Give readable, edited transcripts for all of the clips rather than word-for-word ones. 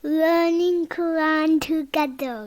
learning Quran together.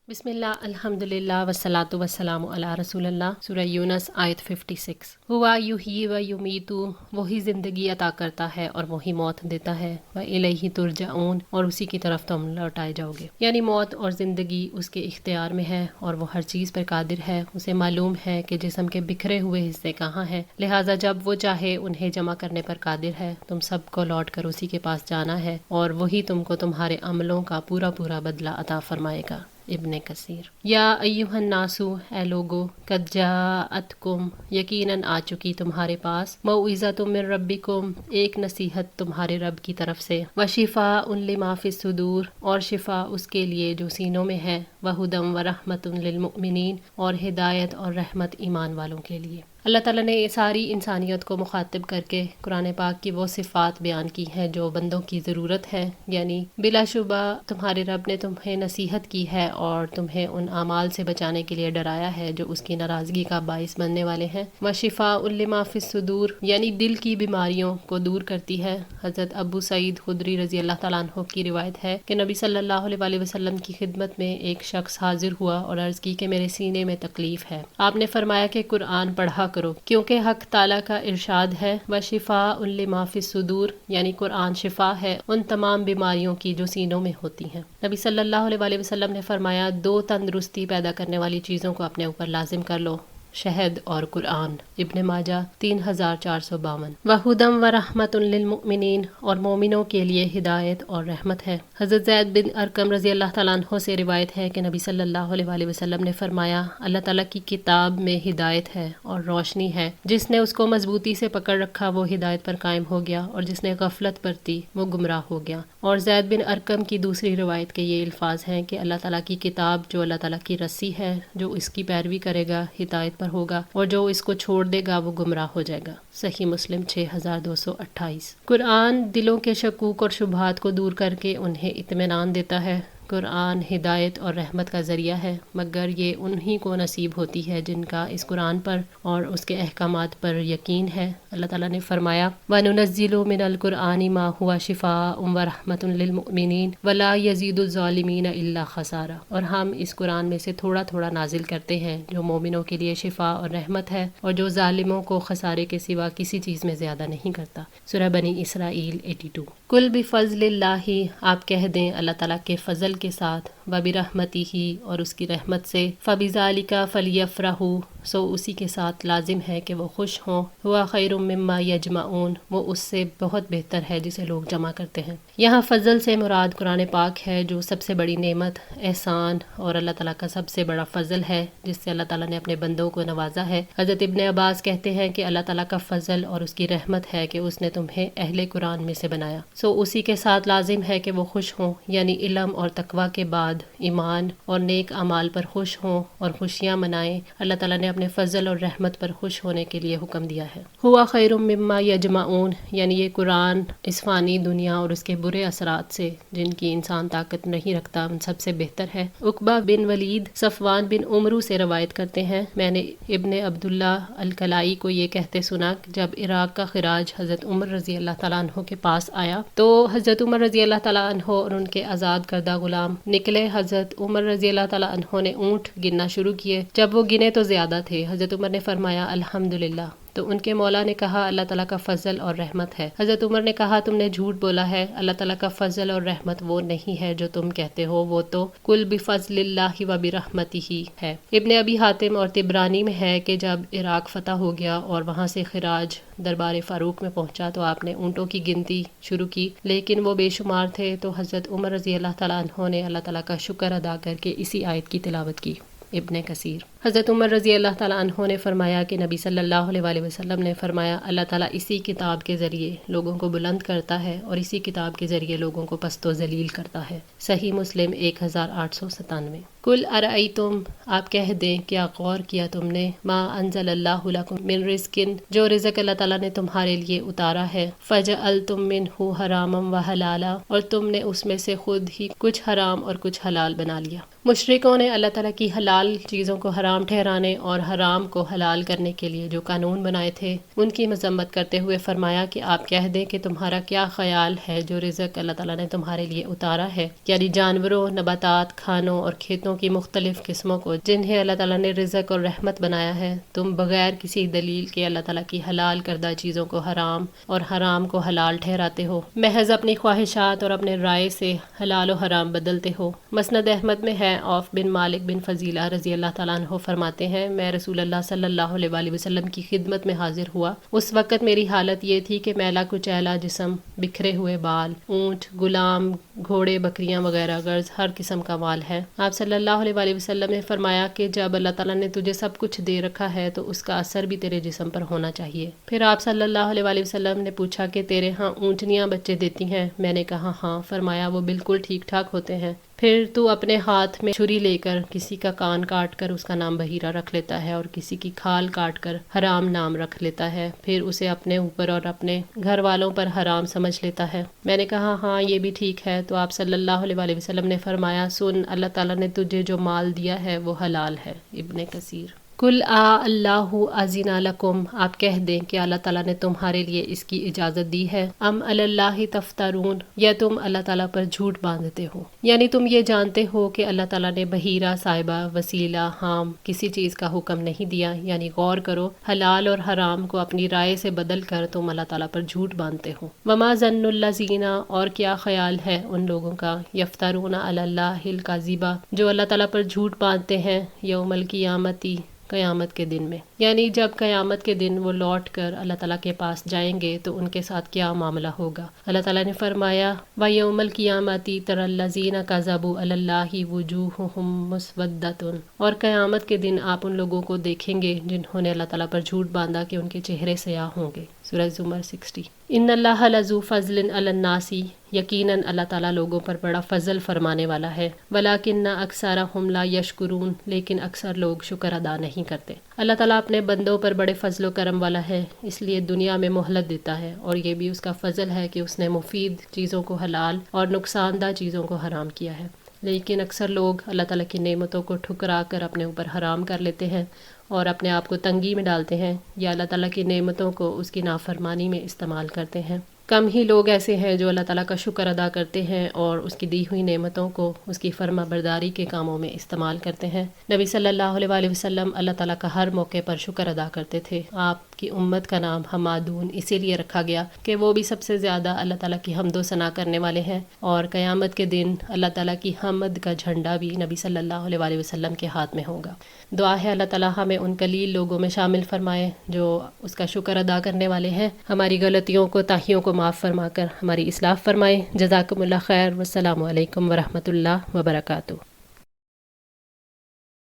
بسم الحمدللہ والصلاۃ والسلام علی رسول اللہ۔ سورہ یونس آیت 56۔ ہوا یحیی و یمیت، وہی زندگی عطا کرتا ہے اور وہی موت دیتا ہے، و الیہ ترجعون، اور اسی کی طرف تم لوٹائے جاؤ گے۔ یعنی موت اور زندگی اس کے اختیار میں ہے اور وہ ہر چیز پر قادر ہے۔ اسے معلوم ہے کہ جسم کے بکھرے ہوئے حصے کہاں ہیں، لہٰذا جب وہ چاہے انہیں جمع کرنے پر قادر ہے۔ تم سب کو لوٹ کر اسی کے پاس جانا ہے اور وہی تم کو تمہارے عملوں کا پورا بدلہ عطا فرمائے گا۔ ابن کثیر۔ یا ایھا الناس، اے لوگو، قد جاءتکم، یقیناً آ چکی تمہارے پاس، موعظۃ من ربکم، ایک نصیحت تمہارے رب کی طرف سے، وشفاء لما فی الصدور، اور شفا اس کے لیے جو سینوں میں ہے، وہدی ورحمۃ للمؤمنین، اور ہدایت اور رحمت ایمان والوں کے لیے۔ اللہ تعالیٰ نے ساری انسانیت کو مخاطب کر کے قرآن پاک کی وہ صفات بیان کی ہیں جو بندوں کی ضرورت ہے، یعنی بلا شبہ تمہارے رب نے تمہیں نصیحت کی ہے اور تمہیں ان اعمال سے بچانے کے لیے ڈرایا ہے جو اس کی ناراضگی کا باعث بننے والے ہیں۔ وشفاء لما فی الصدور، یعنی دل کی بیماریوں کو دور کرتی ہے۔ حضرت ابو سعید خدری رضی اللہ تعالیٰ عنہ کی روایت ہے کہ نبی صلی اللہ علیہ وسلم کی خدمت میں ایک شخص حاضر ہوا اور عرض کی کہ میرے سینے میں تکلیف ہے۔ آپ نے فرمایا کہ قرآن پڑھا کرو، کیونکہ حق تعالیٰ کا ارشاد ہے وشفاء لما فی الصدور، یعنی قرآن شفا ہے ان تمام بیماریوں کی جو سینوں میں ہوتی ہیں۔ نبی صلی اللہ علیہ وسلم نے فرمایا، دو تندرستی پیدا کرنے والی چیزوں کو اپنے اوپر لازم کر لو، شہد اور قرآن۔ ابن ماجہ 3452۔ وہدی ورحمۃ للمؤمنین، اور مومنوں کے لیے ہدایت اور رحمت ہے۔ حضرت زید بن ارقم رضی اللہ تعالیٰ عنہ سے روایت ہے کہ نبی صلی اللہ علیہ وسلم نے فرمایا، اللہ تعالیٰ کی کتاب میں ہدایت ہے اور روشنی ہے، جس نے اس کو مضبوطی سے پکڑ رکھا وہ ہدایت پر قائم ہو گیا، اور جس نے غفلت برتی وہ گمراہ ہو گیا۔ اور زید بن ارقم کی دوسری روایت کے یہ الفاظ ہیں کہ اللہ تعالیٰ کی کتاب جو اللہ تعالیٰ کی رسی ہے، جو اس کی پیروی کرے گا ہدایت پر ہوگا، اور جو اس کو چھوڑ دے گا وہ گمراہ ہو جائے گا۔ صحیح مسلم 6228۔ قرآن دلوں کے شکوک اور شبہات کو دور کر کے انہیں اطمینان دیتا ہے۔ قرآن ہدایت اور رحمت کا ذریعہ ہے، مگر یہ انہی کو نصیب ہوتی ہے جن کا اس قرآن پر اور اس کے احکامات پر یقین ہے۔ اللہ تعالیٰ نے فرمایا، وَنُنَزِّلُ مِنَ الْقُرْآنِ مَا هُوَ شِفَاءٌ وَرَحْمَةٌ لِّلْمُؤْمِنِينَ وَلَا يَزِيدُ الظَّالِمِينَ إِلَّا خَسَارًا، اور ہم اس قرآن میں سے تھوڑا تھوڑا نازل کرتے ہیں جو مومنوں کے لیے شفا اور رحمت ہے، اور جو ظالموں کو خسارے کے سوا کسی چیز میں زیادہ نہیں کرتا۔ سورہ بنی اسرائیل 82۔ کل بفضل اللہ، آپ کہہ دیں اللہ تعالیٰ کے فضل کے ساتھ، وبرحمتہ، اور اس کی رحمت سے، فبذالک فلیفرحوا، سو اسی کے ساتھ لازم ہے کہ وہ خوش ہوں، ہوا خیر مما یجمعون، وہ اس سے بہت بہتر ہے جسے لوگ جمع کرتے ہیں۔ یہاں فضل سے مراد قرآن پاک ہے جو سب سے بڑی نعمت، احسان اور اللہ تعالیٰ کا سب سے بڑا فضل ہے جس سے اللہ تعالیٰ نے اپنے بندوں کو نوازا ہے۔ حضرت ابن عباس کہتے ہیں کہ اللہ تعالیٰ کا فضل اور اس کی رحمت ہے کہ اس نے تمہیں اہل قرآن میں سے بنایا، سو اسی کے ساتھ لازم ہے کہ وہ خوش ہوں، یعنی علم اور تقوی کے بعد ایمان اور نیک اعمال پر خوش ہوں اور خوشیاں منائیں۔ اللہ تعالیٰ نے اپنے فضل اور رحمت پر خوش ہونے کے لیے حکم دیا ہے۔ ہوا خیر مما یجمعون، یعنی یہ قرآن اس فانی دنیا اور اس کے برے اثرات سے جن کی انسان طاقت نہیں رکھتا ان سب سے بہتر ہے۔ عقبہ بن ولید صفوان بن عمرو سے روایت کرتے ہیں، میں نے ابن عبداللہ الکلائی کو یہ کہتے سنا، جب عراق کا خراج حضرت عمر رضی اللہ تعالیٰ عنہ کے پاس آیا تو حضرت عمر رضی اللہ تعالیٰ عنہ اور ان کے آزاد کردہ غلام نکلے۔ حضرت عمر رضی اللہ تعالیٰ عنہ نے اونٹ گننا شروع کیے، جب وہ گنے تو زیادہ تھے۔ حضرت عمر نے فرمایا الحمدللہ، تو ان کے مولا نے کہا اللہ تعالیٰ کا فضل اور رحمت ہے۔ حضرت عمر نے کہا تم نے جھوٹ بولا ہے، اللہ تعالیٰ کا فضل اور رحمت وہ نہیں ہے جو تم کہتے ہو، وہ تو کل بفضل اللہ و برحمتہ ہے۔ ابن ابی حاتم اور طبرانی میں ہے کہ جب عراق فتح ہو گیا اور وہاں سے خراج دربار فاروق میں پہنچا تو آپ نے اونٹوں کی گنتی شروع کی، لیکن وہ بے شمار تھے، تو حضرت عمر رضی اللہ تعالیٰ عنہ نے اللہ تعالیٰ کا شکر ادا کر کے اسی آیت کی تلاوت کی۔ ابن کثیر۔ حضرت عمر رضی اللہ تعالیٰ عنہ نے فرمایا کہ نبی صلی اللہ علیہ وسلم نے فرمایا اللہ تعالیٰ اسی کتاب کے ذریعے لوگوں کو بلند کرتا ہے اور اسی کتاب کے ذریعے لوگوں کو پست و ذلیل کرتا ہے۔ صحیح مسلم 1897۔ کل ارأیتم، آپ کہہ دیں کیا غور کیا تم نے، ما انزل اللہ لکم من رزق، جو رزق اللہ تعالیٰ نے تمہارے لیے اتارا ہے، فجعلتم منہ حراما وحلالا، اور تم نے اس میں سے خود ہی کچھ حرام اور کچھ حلال بنا لیا۔ مشرکوں نے اللہ تعالیٰ کی حلال چیزوں کو حرام حرام ٹھہرانے اور حرام کو حلال کرنے کے لیے جو قانون بنائے تھے ان کی مذمت کرتے ہوئے فرمایا کہ آپ کہہ دیں کہ تمہارا کیا خیال ہے جو رزق اللہ تعالیٰ نے تمہارے لیے اتارا ہے، یعنی جانوروں، نباتات، کھانوں اور کھیتوں کی مختلف قسموں کو جنہیں اللہ تعالیٰ نے رزق اور رحمت بنایا ہے، تم بغیر کسی دلیل کے اللہ تعالیٰ کی حلال کردہ چیزوں کو حرام اور حرام کو حلال ٹھہراتے ہو، محض اپنی خواہشات اور اپنے رائے سے حلال و حرام بدلتے ہو۔ مسند احمد میں ہے، عوف بن مالک بن فضیلہ رضی اللہ تعالیٰ عنہ فرماتے ہیں، میں رسول اللہ صلی اللہ علیہ وآلہ وسلم کی خدمت میں حاضر ہوا، اس وقت میری حالت یہ تھی کہ میلا کچیلا جسم، بکھرے ہوئے بال، اونٹ، غلام، گھوڑے، بکریاں وغیرہ غرض ہر قسم کا مال ہے۔ آپ صلی اللہ علیہ وآلہ وسلم نے فرمایا کہ جب اللہ تعالیٰ نے تجھے سب کچھ دے رکھا ہے تو اس کا اثر بھی تیرے جسم پر ہونا چاہیے۔ پھر آپ صلی اللہ علیہ وآلہ وسلم نے پوچھا کہ تیرے ہاں اونٹنیاں بچے دیتی ہیں؟ میں نے کہا ہاں۔ فرمایا وہ بالکل ٹھیک ٹھاک ہوتے ہیں۔ پھر تو اپنے ہاتھ میں چھری لے کر کسی کا کان کاٹ کر اس کا نام بحیرہ رکھ لیتا ہے اور کسی کی کھال کاٹ کر حرام نام رکھ لیتا ہے، پھر اسے اپنے اوپر اور اپنے گھر والوں پر حرام سمجھ لیتا ہے۔ میں نے کہا ہاں یہ بھی ٹھیک ہے۔ تو آپ صلی اللہ علیہ وآلہ وسلم نے فرمایا سن، اللہ تعالیٰ نے تجھے جو مال دیا ہے وہ حلال ہے۔ ابن کثیر۔ کل اللہ اذن لکم، آپ کہہ دیں کہ اللہ تعالیٰ نے تمہارے لیے اس کی اجازت دی ہے، ام علی اللہ تفترون، یا تم اللہ تعالیٰ پر جھوٹ باندھتے ہو، یعنی تم یہ جانتے ہو کہ اللہ تعالیٰ نے بحیرہ، صائبہ، وسیلہ، حام کسی چیز کا حکم نہیں دیا، یعنی غور کرو، حلال اور حرام کو اپنی رائے سے بدل کر تم اللہ تعالیٰ پر جھوٹ باندھتے ہو۔ وما ظن الذین، اور کیا خیال ہے ان لوگوں کا، یفترون علی اللہ الکذبہ، جو اللہ تعالیٰ پر جھوٹ باندھتے ہیں، یوم القیامتی، قیامت کے دن میں، یعنی جب قیامت کے دن وہ لوٹ کر اللہ تعالیٰ کے پاس جائیں گے تو ان کے ساتھ کیا معاملہ ہوگا۔ اللہ تعالیٰ نے فرمایا وَيَوْمَ الْقِيَامَةِ تَرَى الَّذِينَ كَذَبُوا عَلَى اللَّهِ وُجُوهُهُمْ مُسْوَدَّةٌ، اور قیامت کے دن آپ ان لوگوں کو دیکھیں گے جنہوں نے اللہ تعالیٰ پر جھوٹ باندھا کہ ان کے چہرے سیاہ ہوں گے۔ سورہ زمر 60۔ ان اللہ لذو فضل علی الناس، یقیناً اللہ تعالیٰ لوگوں پر بڑا فضل فرمانے والا ہے، ولیکن اکثرہم لا یشکرون، لیکن اکثر لوگ شکر ادا نہیں کرتے۔ اللہ تعالیٰ اپنے بندوں پر بڑے فضل و کرم والا ہے، اس لیے دنیا میں مہلت دیتا ہے، اور یہ بھی اس کا فضل ہے کہ اس نے مفید چیزوں کو حلال اور نقصان دہ چیزوں کو حرام کیا ہے، لیکن اکثر لوگ اللہ تعالیٰ کی نعمتوں کو ٹھکرا کر اپنے اوپر حرام کر لیتے ہیں اور اپنے آپ کو تنگی میں ڈالتے ہیں، یا اللہ تعالیٰ کی نعمتوں کو اس کی نافرمانی میں استعمال کرتے ہیں۔ کم ہی لوگ ایسے ہیں جو اللہ تعالیٰ کا شکر ادا کرتے ہیں اور اس کی دی ہوئی نعمتوں کو اس کی فرما برداری کے کاموں میں استعمال کرتے ہیں۔ نبی صلی اللہ علیہ وآلہ وسلم اللہ تعالیٰ کا ہر موقع پر شکر ادا کرتے تھے۔ آپ کی امت کا نام حمادون اسی لیے رکھا گیا کہ وہ بھی سب سے زیادہ اللہ تعالیٰ کی حمد و ثنا کرنے والے ہیں، اور قیامت کے دن اللہ تعالیٰ کی حمد کا جھنڈا بھی نبی صلی اللہ علیہ وآلہ وسلم کے ہاتھ میں ہوگا۔ دعا ہے اللہ تعالیٰ ہمیں ان قلیل لوگوں میں شامل فرمائے جو اس کا شکر ادا کرنے والے ہیں، ہماری غلطیوں کو، تاہیوں کو معاف فرما کر ہماری اصلاح فرمائے۔ جزاکم اللہ خیر، والسلام علیکم ورحمۃ اللہ وبرکاتہ۔